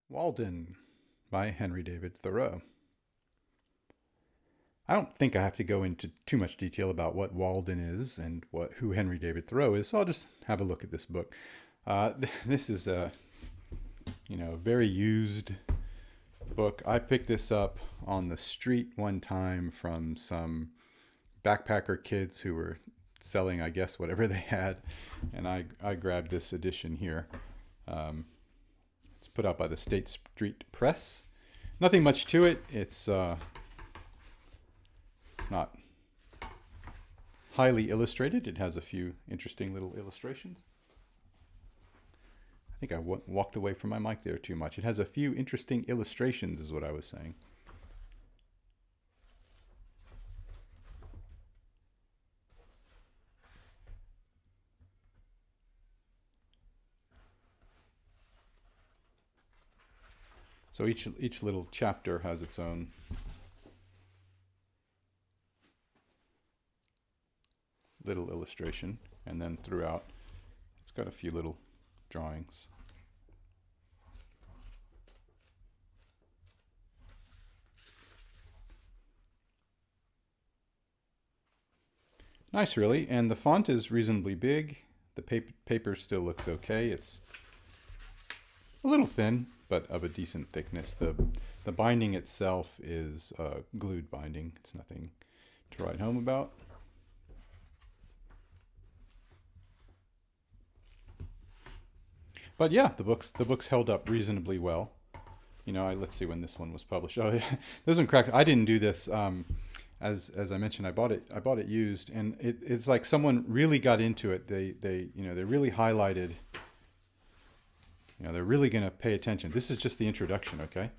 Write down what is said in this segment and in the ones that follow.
Walden by Henry David Thoreau. I don't think I have to go into too much detail about what Walden is and who Henry David Thoreau is, so I'll just have a look at this book. This is a very used book. I picked this up on the street one time from some backpacker kids who were selling, I guess, whatever they had, and I grabbed this edition here. It's put out by the State Street Press. Nothing much to it. It's not highly illustrated. It has a few interesting little illustrations. I think I walked away from my mic there too much. It has a few interesting illustrations is what I was saying. So each little chapter has its own little illustration, and then throughout it's got a few little drawings. Nice, really, and the font is reasonably big. The paper still looks okay. It's a little thin, but of a decent thickness. The binding itself is glued binding. It's nothing to write home about. But yeah, the book's held up reasonably well. Let's see when this one was published. Oh, yeah, this one cracked. I didn't do this. As I mentioned, I bought it used, and it's like someone really got into it. They really highlighted. They're really going to pay attention. This is just the introduction, okay?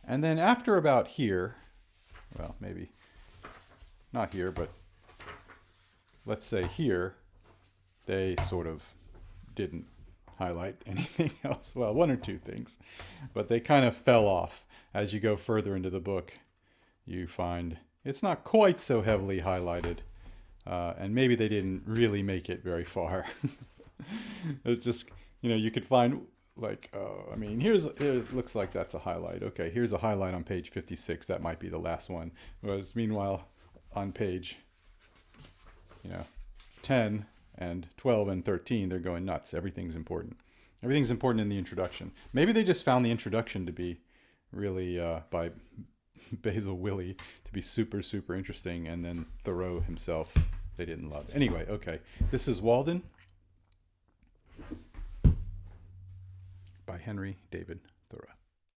And then after about here, well, maybe not here, but let's say here, they sort of didn't highlight anything else. Well, one or two things, but they kind of fell off. As you go further into the book, you find it's not quite so heavily highlighted, and maybe they didn't really make it very far. It just, you could find like, here it looks like that's a highlight. Okay, here's a highlight on page 56. That might be the last one. Whereas meanwhile, on page, 10 and 12 and 13, they're going nuts. Everything's important. Everything's important in the introduction. Maybe they just found the introduction to be really, by Basil Willey, to be super, super interesting. And then Thoreau himself, they didn't love. Anyway, okay. This is Walden by Henry David Thoreau.